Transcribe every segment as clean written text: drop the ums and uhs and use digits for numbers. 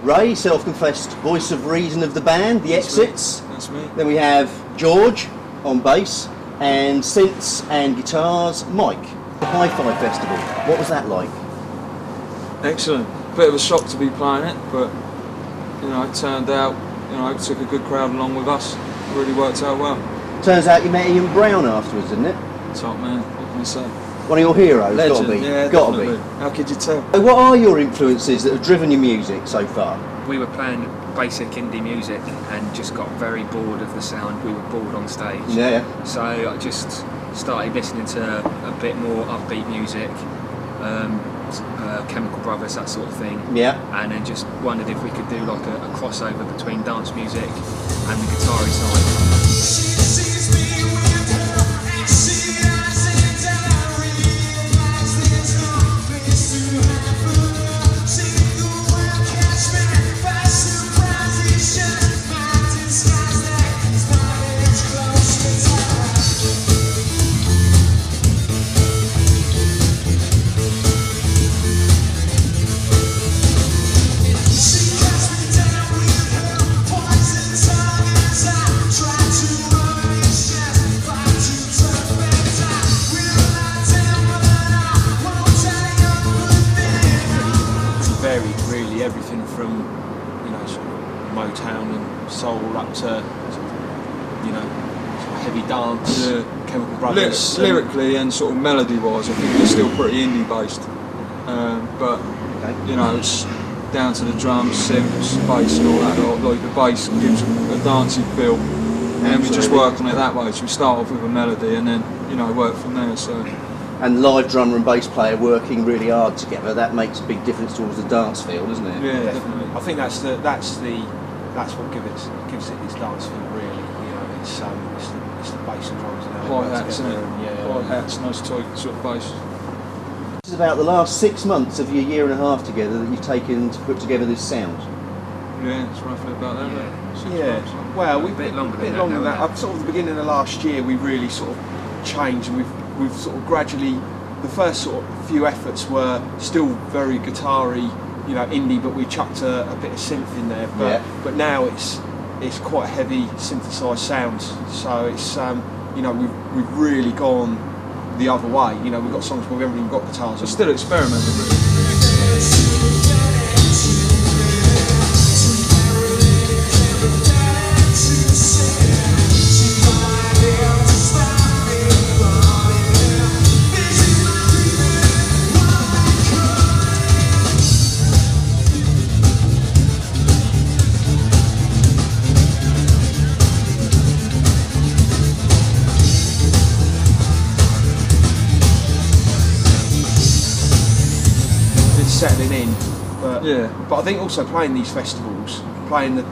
Ray, self-confessed voice of reason of the band, the Exits. That's me. Then we have George on bass, and synths and guitars, Mike. The Hi-Fi Festival, what was that like? Excellent. Bit of a shock to be playing it, but you know, it turned out, you know, it took a good crowd along with us. It really worked out well. Turns out you met Ian Brown afterwards, didn't it? Top man, what can I say? One of your heroes, Legend, gotta be. yeah, gotta definitely. be. How could you tell? So what are your influences that have driven your music so far? We were playing basic indie music and just got very bored of the sound. We were bored on stage. Yeah. So I just started listening to a bit more upbeat music, Chemical Brothers, that sort of thing. Yeah. And then just wondered if we could do like a crossover between dance music and the guitar side. Really everything from, you know, sort of Motown and soul up to, you know, sort of heavy dance, Chemical Brothers. Lyrically and sort of melody-wise, I think it's still pretty indie-based. But you know, it's down to the drums, synths, bass, and all that. Like the bass gives a dancing feel, and we just work on it that way. So we start off with a melody, and then you know work from there. So. And live drummer and bass player working really hard together, that makes a big difference towards the dance feel, doesn't it? Yeah, definitely. I think that's what gives it its dance feel, really. You know, it's the bass and drums and Hi-hats, isn't it? Hi-hats, nice tight sort of bass. This is about the last 6 months of your year and a half together that you've taken to put together this sound. Yeah, it's roughly about that. Yeah. 6 Yeah. months. Well, A bit longer than that. Up sort of the beginning of last year, we really sort of changed, and we've sort of gradually. The first sort of few efforts were still very guitar-y, you know, indie, but we chucked a bit of synth in there. But now it's quite heavy synthesised sounds. So it's you know, we've really gone the other way. You know, we've got songs where we haven't even got guitars. We're still experimenting with it. Settling in, but I think also playing these festivals, playing the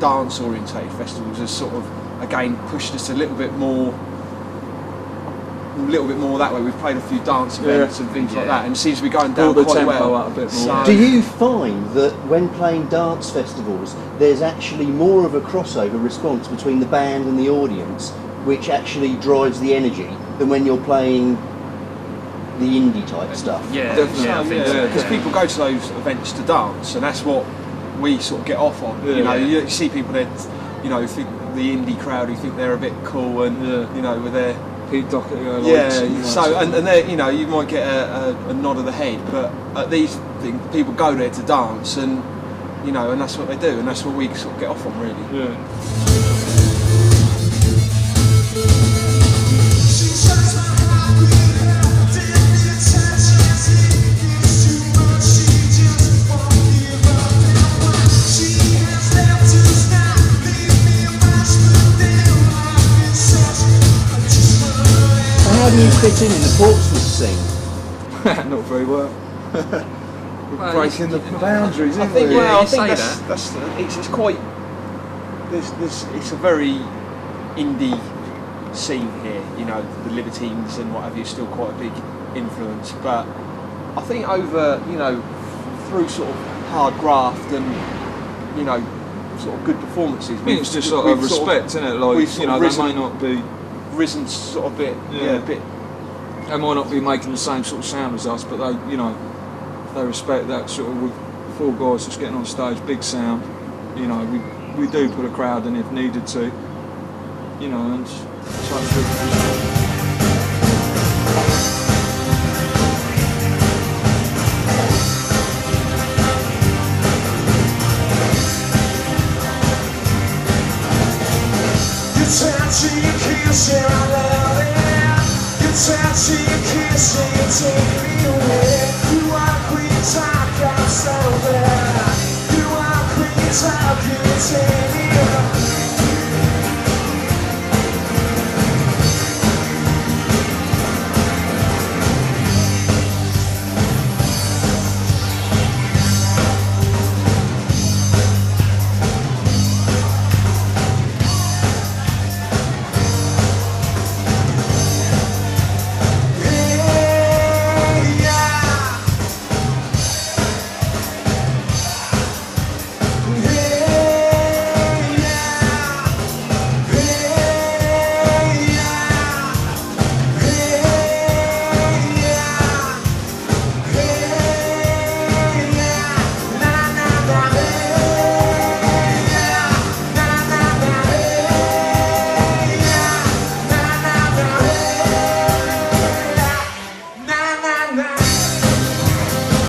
dance orientated festivals, has sort of again pushed us a little bit more that way. We've played a few dance events and things like that, and it seems to be going down the quite tempo well. out a bit more. So, Do you find that when playing dance festivals, there's actually more of a crossover response between the band and the audience, which actually drives the energy, than when you're playing the indie type stuff? Yeah, definitely. I think so. because people go to those events to dance, and that's what we sort of get off on. Yeah. You know, you see people that, you know, think the indie crowd who think they're a bit cool, and you know, with their Pete Doherty, so and they, you know, you might get a nod of the head, but at these things, people go there to dance, and you know, and that's what they do, and that's what we sort of get off on, really. Yeah. How do you fit in the Portsmouth scene? Not very well. We're breaking the boundaries, I isn't think, we? well, I you think say that's it's quite. It's a very indie scene here. You know, the Libertines and what have you, still quite a big influence. But I think over, you know, through sort of hard graft and, you know, sort of good performances. I think it's just sort of respect, isn't it? Like, you know, they may not be risen sort of bit, Yeah. a bit. they might not be making the same sort of sound as us, but they, you know, they respect that sort of. four guys just getting on stage, big sound. You know, we do put a crowd in if needed to. You know, and such good. Touching your kiss and I love it. You're touching your kiss and you take me away. You are queen talk, I'm so bad. You are queen talk, you take me away.